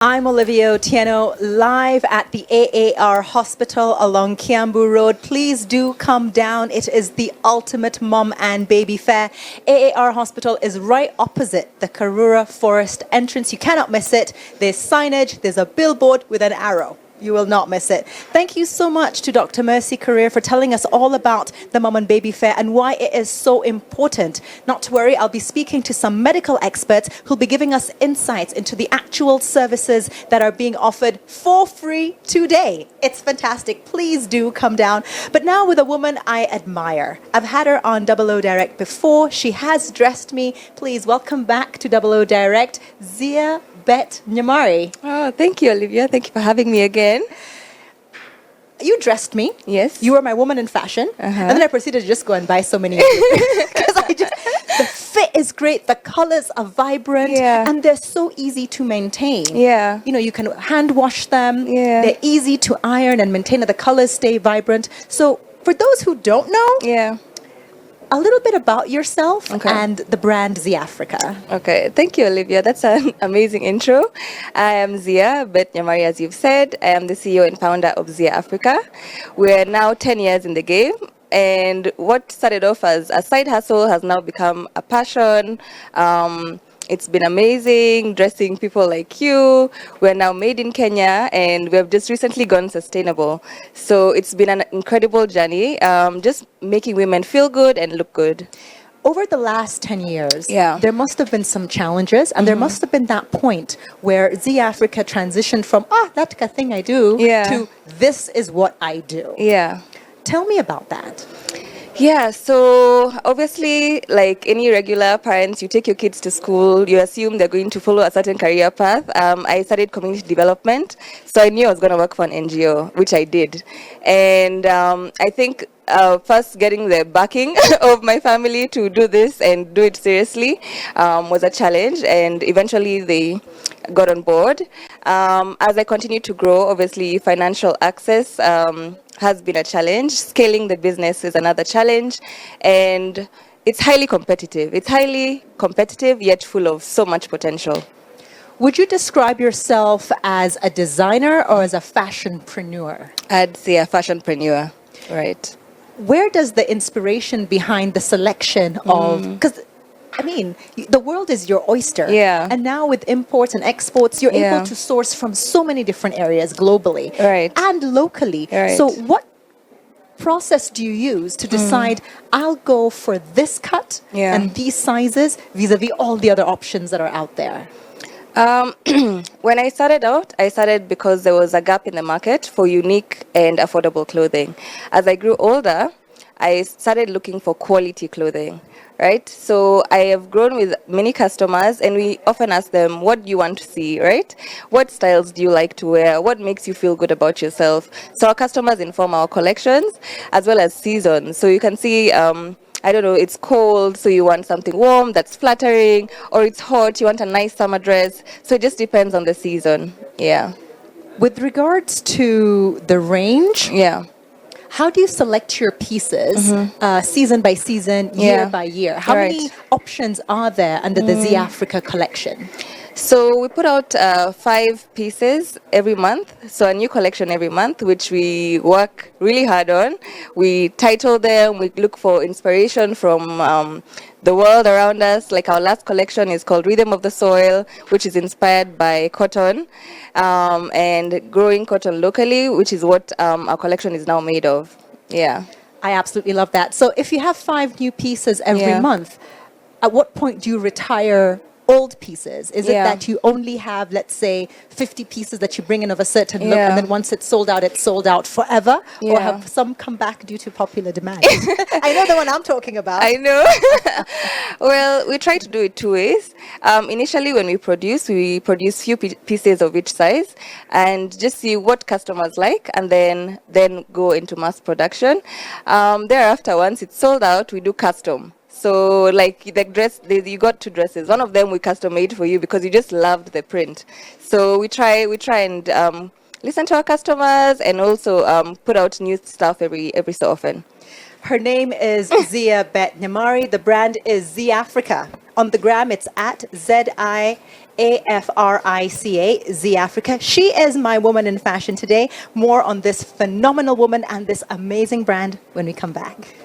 I'm Olivia Otieno, live at the AAR Hospital along Kiambu Road. Please do come down. It is the ultimate mom and baby fair. AAR Hospital is right opposite the Karura Forest entrance. You cannot miss it. There's signage, there's a billboard with an arrow. You will not miss it. Thank you so much to Dr. Mercy Career for telling us all about the Mom and Baby Fair and why it is so important. Not to worry, I'll be speaking to some medical experts who'll be giving us insights into the actual services that are being offered for free today. It's fantastic. Please do come down. But now with a woman I admire. I've had her on Double O Direct before. She has dressed me. Please welcome back to Double O Direct, Bett Nyamari. Oh, thank you, Olivia. Thank you for having me again. You dressed me. Yes. You were my woman in fashion. And then I proceeded to just go and buy so many. Because the fit is great. The colors are vibrant. Yeah. And they're so easy to maintain. Yeah. You know, you can hand wash them. Yeah. They're easy to iron and maintain. The colors stay vibrant. So for those who don't know, Yeah. a little bit about yourself Okay. and the brand Ziaafrica. Okay. Thank you, Olivia. That's an amazing intro. I am Zia Bett Nyamari, as you've said. I am the CEO and founder of Ziaafrica. We're now 10 years in the game. And what started off as a side hustle has now become a passion. It's been amazing dressing people like you. We're now made in Kenya and we have just recently gone sustainable. So it's been an incredible journey, just making women feel good and look good. Over the last 10 years, Yeah. there must have been some challenges, and there must have been that point where Ziaafrica transitioned from, that's the thing I do, Yeah. to this is what I do. Yeah. Tell me about that. Yeah, so obviously, like any regular parents, you take your kids to school, you assume they're going to follow a certain career path. I studied community development, so I knew I was going to work for an NGO, which I did. And I think first getting the backing of my family to do this and do it seriously was a challenge, and eventually they got on board. As I continued to grow, obviously financial access has been a challenge. Scaling the business is another challenge, and it's highly competitive. It's highly competitive, yet full of so much potential. Would you describe yourself as a designer or as a fashionpreneur? I'd say a fashionpreneur, right? Where does the inspiration behind the selection of, because I mean, the world is your oyster. Yeah. And now with imports and exports, you're Yeah. able to source from so many different areas globally. Right. And locally. Right. So what process do you use to decide, I'll go for this cut Yeah. and these sizes vis-a-vis all the other options that are out there? When I started out, I started because there was a gap in the market for unique and affordable clothing. As I grew older, I started looking for quality clothing, right? So I have grown with many customers, and we often ask them, what do you want to see, right? What styles do you like to wear? What makes you feel good about yourself? So our customers inform our collections as well as seasons. So you can see, I don't know, it's cold, so you want something warm that's flattering, or it's hot, you want a nice summer dress. So it just depends on the season. Yeah. With regards to the range, Yeah. how do you select your pieces season by season, year Yeah. by year? How Right. many options are there under the Ziaafrica collection? So we put out 5 pieces every month, so a new collection every month, which we work really hard on. We title them, we look for inspiration from the world around us. Like our last collection is called Rhythm of the Soil, which is inspired by cotton and growing cotton locally, which is what our collection is now made of. Yeah. I absolutely love that. So if you have 5 new pieces every Yeah. month, at what point do you retire old pieces? Is it Yeah. that you only have, let's say, 50 pieces that you bring in of a certain look, Yeah. and then once it's sold out forever? Or Yeah. have some come back due to popular demand? I know the one I'm talking about. I know. Well, we try to do it 2 ways. Initially, when we produce few pieces of each size and just see what customers like, and then go into mass production. Thereafter, once it's sold out, we do custom. So like the dress, you got 2 dresses. One of them we custom made for you because you just loved the print. So we try and listen to our customers and also put out new stuff every so often. Her name is Zia Bett Nyamari. The brand is Ziaafrica. On the gram, it's at ZIAAFRICA. Ziaafrica, Ziaafrica. She is my woman in fashion today. More on this phenomenal woman and this amazing brand when we come back.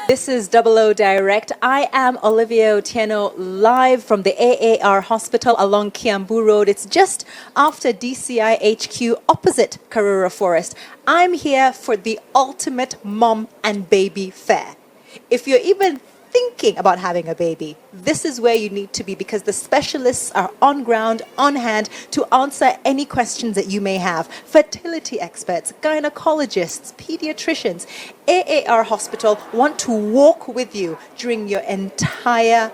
This is Double O Direct. I am Olivia Otieno, live from the AAR Hospital along Kiambu Road. It's just after DCI HQ, opposite Karura Forest. I'm here for the ultimate mom and baby fair. If you're even thinking about having a baby, this is where you need to be, because the specialists are on ground, on hand to answer any questions that you may have. Fertility experts, gynecologists, pediatricians. AAR Hospital want to walk with you during your entire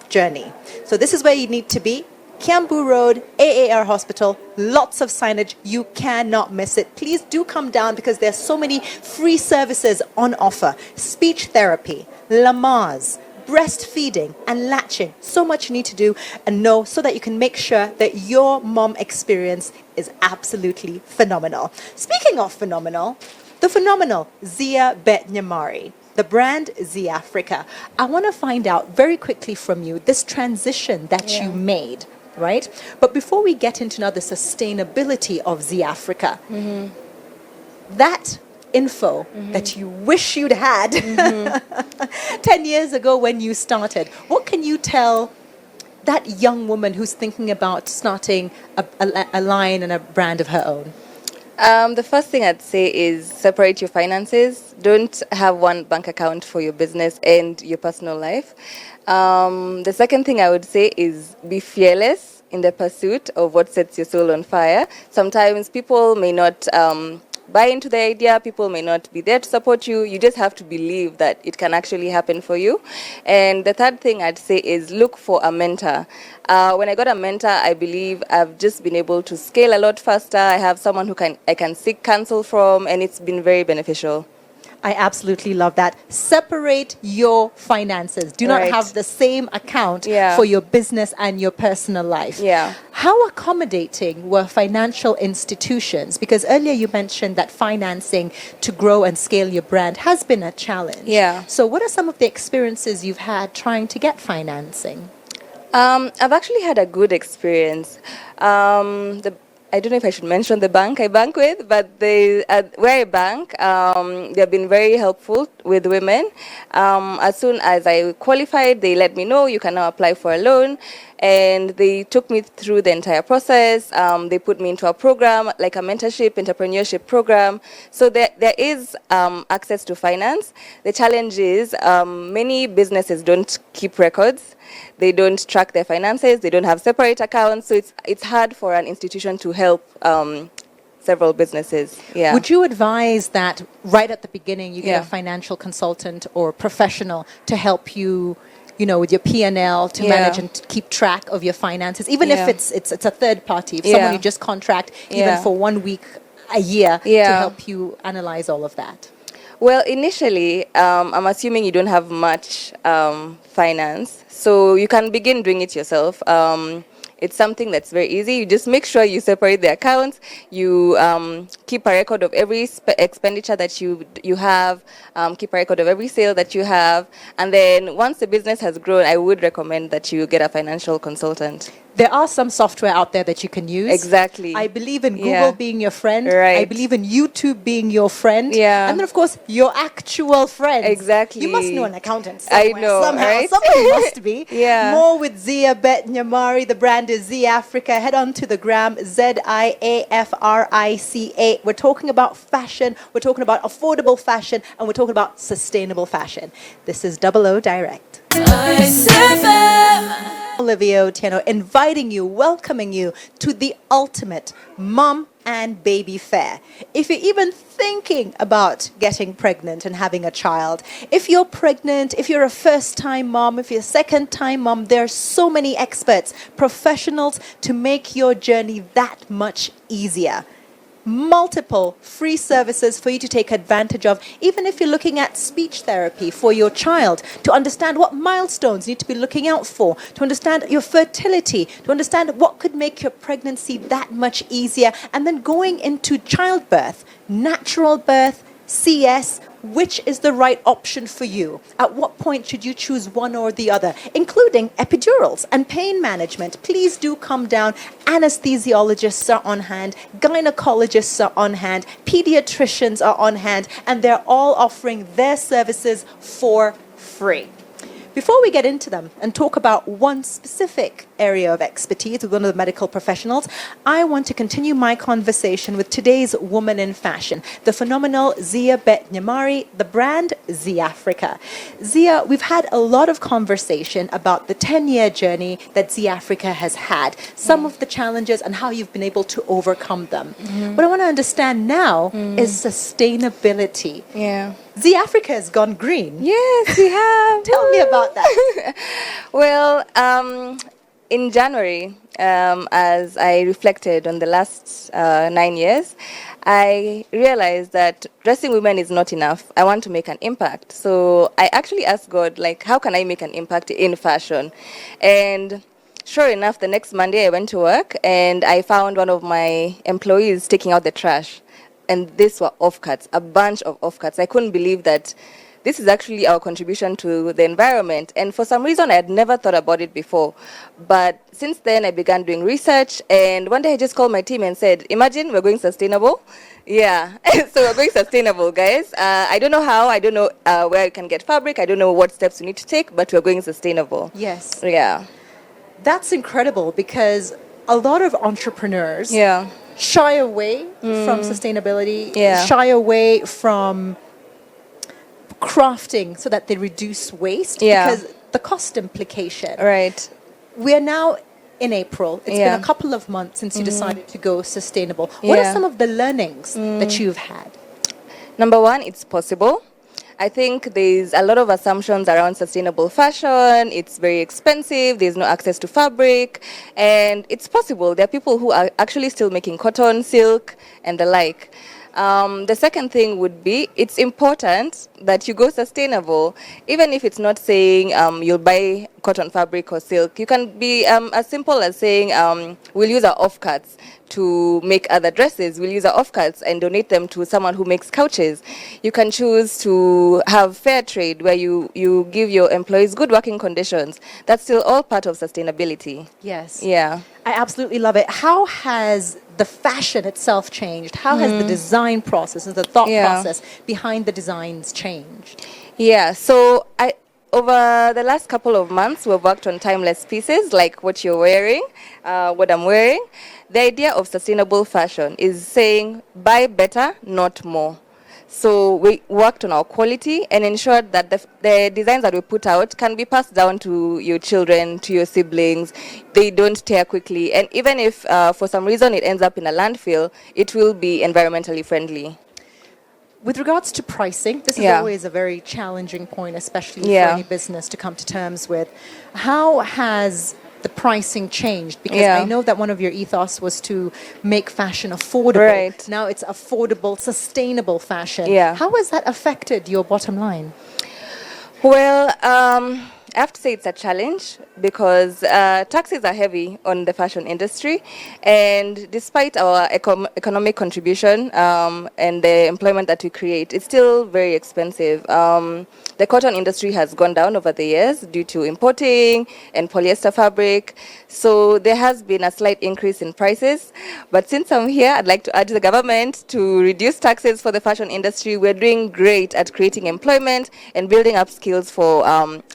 journey. So this is where you need to be. Kiambu Road, AAR Hospital, lots of signage. You cannot miss it. Please do come down, because there's so many free services on offer. Speech therapy, Lamaze, breastfeeding and latching. So much you need to do and know so that you can make sure that your mom experience is absolutely phenomenal. Speaking of phenomenal, the phenomenal Bett, the brand Ziaafrica. I want to find out very quickly from you this transition that you made, right? But before we get into now the sustainability of Ziaafrica, that info that you wish you'd had 10 years ago when you started, what can you tell that young woman who's thinking about starting a line and a brand of her own? The first thing I'd say is separate your finances. Don't have one bank account for your business and your personal life. The second thing I would say is be fearless in the pursuit of what sets your soul on fire. Sometimes people may not buy into the idea, people may not be there to support you. You just have to believe that it can actually happen for you. And the third thing I'd say is look for a mentor. When I got a mentor, I believe I've just been able to scale a lot faster. I have someone who I can seek counsel from, and it's been very beneficial. I absolutely love that. Separate your finances. Do not have the same account for your business and your personal life. How accommodating were financial institutions? Because earlier you mentioned that financing to grow and scale your brand has been a challenge. So what are some of the experiences you've had trying to get financing? I've actually had a good experience. I don't know if I should mention the bank I bank with, but where I bank, they've been very helpful with women. As soon as I qualified, they let me know you can now apply for a loan. And they took me through the entire process. They put me into a program, like a mentorship, entrepreneurship program. So there is access to finance. The challenge is many businesses don't keep records. They don't track their finances. They don't have separate accounts. So it's hard for an institution to help several businesses. Would you advise that right at the beginning you get a financial consultant or professional to help you, with your P&L to manage and keep track of your finances, even if it's a third party, if someone you just contract even for 1 week a year to help you analyze all of that? Well, initially, I'm assuming you don't have much finance, so you can begin doing it yourself. It's something that's very easy. You just make sure you separate the accounts. You keep a record of every expenditure that you have. Keep a record of every sale that you have. And then once the business has grown, I would recommend that you get a financial consultant. There are some software out there that you can use. Exactly. I believe in Google being your friend. Right. I believe in YouTube being your friend. And then, of course, your actual friends. Exactly. You must know an accountant somewhere. I know, somehow. right? Somebody must be. More with Bett. The brand is Ziaafrica. Head on to the gram, Ziafrica. We're talking about fashion. We're talking about affordable fashion. And we're talking about sustainable fashion. This is Double O Direct. Olivia Otieno inviting you, welcoming you to the ultimate mom and baby fair. If you're even thinking about getting pregnant and having a child, if you're pregnant, if you're a first-time mom, if you're a second-time mom, there are so many experts, professionals to make your journey that much easier. Multiple free services for you to take advantage of, even if you're looking at speech therapy for your child, to understand what milestones you need to be looking out for, to understand your fertility, to understand what could make your pregnancy that much easier, and then going into childbirth, natural birth, CS, which is the right option for you? At what point should you choose one or the other, including epidurals and pain management? Please do come down. Anesthesiologists are on hand, gynecologists are on hand, pediatricians are on hand, and they're all offering their services for free. Before we get into them and talk about one specific area of expertise with one of the medical professionals, I want to continue my conversation with today's woman in fashion, the phenomenal Bett, the brand Ziaafrica. Zia, we've had a lot of conversation about the 10-year journey that Ziaafrica has had, some of the challenges and how you've been able to overcome them. What I want to understand now is sustainability. Yeah. Ziaafrica has gone green. Yes, we have. Tell me about that. Well, in January, as I reflected on the last 9 years, I realized that dressing women is not enough. I want to make an impact. So I actually asked God, like, how can I make an impact in fashion? And sure enough, the next Monday I went to work and I found one of my employees taking out the trash. And these were offcuts, a bunch of offcuts. I couldn't believe that this is actually our contribution to the environment. And for some reason, I had never thought about it before. But since then, I began doing research. And one day, I just called my team and said, imagine we're going sustainable. Yeah, so we're going sustainable, guys. I don't know how. I don't know where you can get fabric. I don't know what steps we need to take, but we're going sustainable. Yes. Yeah. That's incredible because a lot of entrepreneurs Yeah. shy away from sustainability, Yeah. shy away from crafting so that they reduce waste Yeah. because the cost implication. Right. We're now in April. It's Yeah. been a couple of months since you decided to go sustainable. What are Yeah. some of the learnings that you've had? Number one, it's possible. I think there's a lot of assumptions around sustainable fashion. It's very expensive. There's no access to fabric. And it's possible. There are people who are actually still making cotton, silk, and the like. The second thing would be it's important that you go sustainable, even if it's not saying you'll buy cotton fabric or silk. You can be as simple as saying we'll use our offcuts to make other dresses. We'll use our offcuts and donate them to someone who makes couches. You can choose to have fair trade where you give your employees good working conditions. That's still all part of sustainability. Yes. Yeah. I absolutely love it. How has the fashion itself changed? How has the design process and the thought Yeah. process behind the designs changed? Yeah, so over the last couple of months, we've worked on timeless pieces like what you're wearing, what I'm wearing. The idea of sustainable fashion is saying buy better, not more. So we worked on our quality and ensured that the designs that we put out can be passed down to your children, to your siblings. They don't tear quickly. And even if for some reason it ends up in a landfill, it will be environmentally friendly. With regards to pricing, this is Yeah. always a very challenging point, especially Yeah. for any business to come to terms with. How has the pricing changed? Because Yeah. I know that one of your ethos was to make fashion affordable. Right. Now it's affordable, sustainable fashion. Yeah. How has that affected your bottom line? Well, I have to say it's a challenge because taxes are heavy on the fashion industry, and despite our economic contribution and the employment that we create, it's still very expensive. The cotton industry has gone down over the years due to importing and polyester fabric, so there has been a slight increase in prices. But since I'm here, I'd like to urge the government to reduce taxes for the fashion industry. We're doing great at creating employment and building up skills for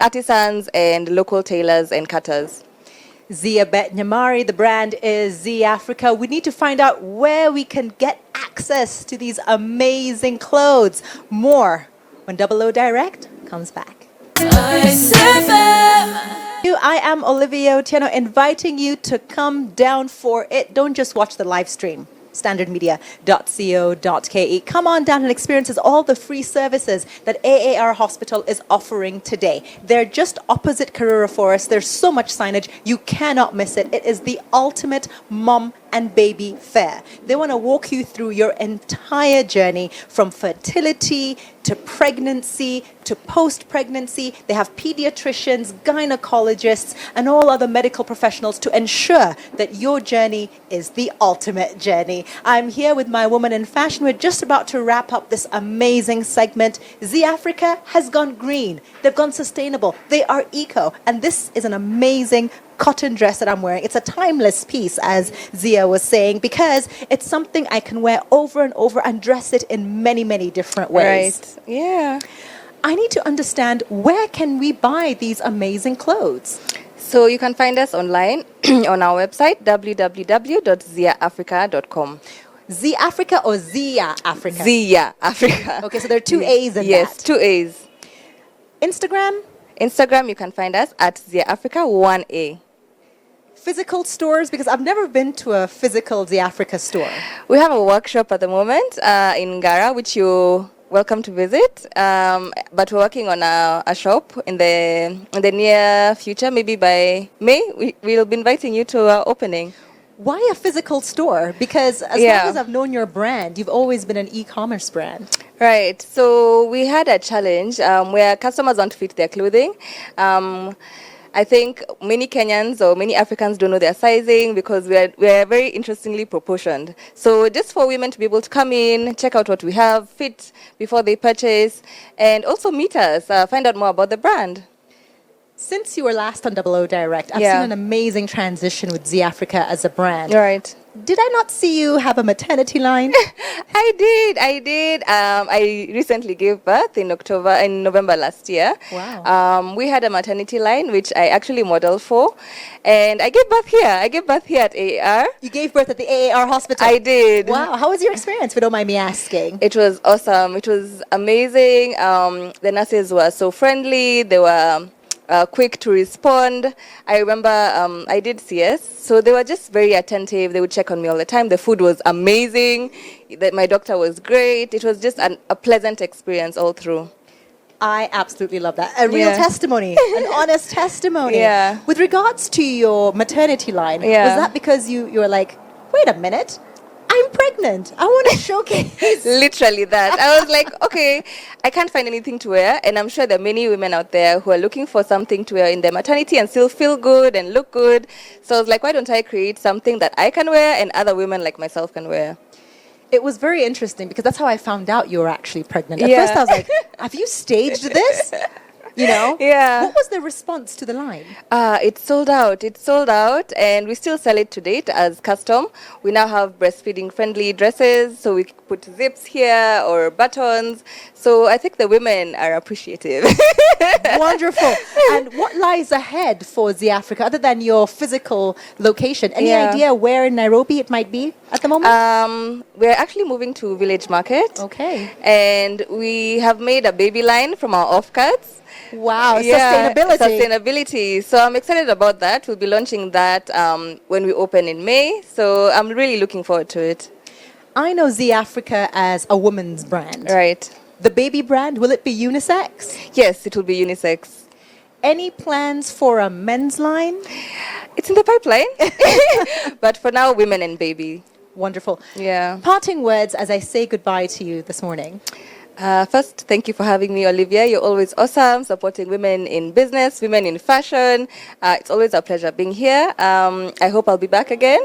artisans and local tailors and cutters. Bett, the brand is Ziaafrica. We need to find out where we can get access to these amazing clothes. More when Double O Direct comes back. I am Olivia Otieno, inviting you to come down for it. Don't just watch the live stream. standardmedia.co.ke. Come on down and experience all the free services that AAR Hospital is offering today. They're just opposite Karura Forest. There's so much signage. You cannot miss it. It is the ultimate mom and Baby Fair. They want to walk you through your entire journey from fertility to pregnancy to post-pregnancy. They have pediatricians, gynecologists, and all other medical professionals to ensure that your journey is the ultimate journey. I'm here with my woman in fashion. We're just about to wrap up this amazing segment. Ziaafrica has gone green. They've gone sustainable. They are eco. And this is an amazing cotton dress that I'm wearing. It's a timeless piece, as Zia was saying, because it's something I can wear over and over and dress it in many, many different ways. Right. Yeah. I need to understand, where can we buy these amazing clothes? So you can find us online on our website, www.ziaafrica.com. Ziaafrica or Ziaafrica? Ziaafrica. Okay, so there are two A's in Yes, that. two A's. Instagram? Instagram, you can find us at Ziaafrica 1A. Physical stores? Because I've never been to a physical Ziaafrica store. We have a workshop at the moment in Ngara, which you're welcome to visit. But we're working on a shop in the near future. Maybe by May, we'll be inviting you to our opening. Why a physical store? Because as long as I've known your brand, you've always been an e-commerce brand. Right. So we had a challenge where customers want to fit their clothing. I think many Kenyans or many Africans don't know their sizing because we're very interestingly proportioned. So just for women to be able to come in, check out what we have, fit before they purchase, and also meet us, find out more about the brand. Since you were last on Double O Direct, I've seen an amazing transition with Ziaafrica as a brand. Right. Did I not see you have a maternity line? I did. I recently gave birth in November last year. Wow. We had a maternity line, which I actually modeled for. And I gave birth here. At AAR. You gave birth at the AAR hospital? I did. Wow. How was your experience, if you don't mind me asking? It was awesome. It was amazing. The nurses were so friendly. They were quick to respond. I remember I did CS, so they were just very attentive. They would check on me all the time. The food was amazing. My doctor was great. It was just a pleasant experience all through. I absolutely love that. A real testimony, an honest testimony. Yeah. With regards to your maternity line, was that because you were like, wait a minute, I'm pregnant. I want to showcase. Literally that. I was like, okay, I can't find anything to wear. And I'm sure there are many women out there who are looking for something to wear in their maternity and still feel good and look good. So I was like, why don't I create something that I can wear and other women like myself can wear? It was very interesting because that's how I found out you were actually pregnant. At first I was like, have you staged this? You know? Yeah. What was the response to the line? It sold out, and we still sell it to date as custom. We now have breastfeeding friendly dresses, so we put zips here or buttons. So I think the women are appreciative. Wonderful. And what lies ahead for Ziaafrica other than your physical location? Any idea where in Nairobi it might be at the moment? We're actually moving to Village Market. Okay. And we have made a baby line from our offcuts. Wow, sustainability. So I'm excited about that. We'll be launching that when we open in May. So I'm really looking forward to it. I know Ziaafrica as a woman's brand. Right. The baby brand, will it be unisex? Yes, it will be unisex. Any plans for a men's line? It's in the pipeline. But for now, women and baby. Wonderful. Yeah. Parting words as I say goodbye to you this morning. First, thank you for having me, Olivia. You're always awesome, supporting women in business, women in fashion. It's always a pleasure being here. I hope I'll be back again.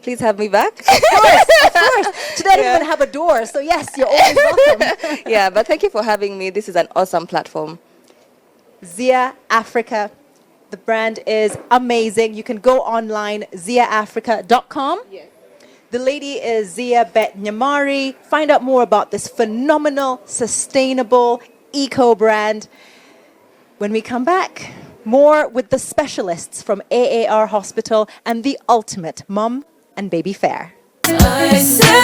Please have me back. Of course. Today I don't even have a door, so yes, you're always welcome. Yeah, but thank you for having me. This is an awesome platform. Ziaafrica. The brand is amazing. You can go online, ziaafrica.com. Yes. The lady is Zia Bett Nyamari. Find out more about this phenomenal, sustainable, eco brand. When we come back, more with the specialists from AAR Hospital and the ultimate mom and baby fair. I said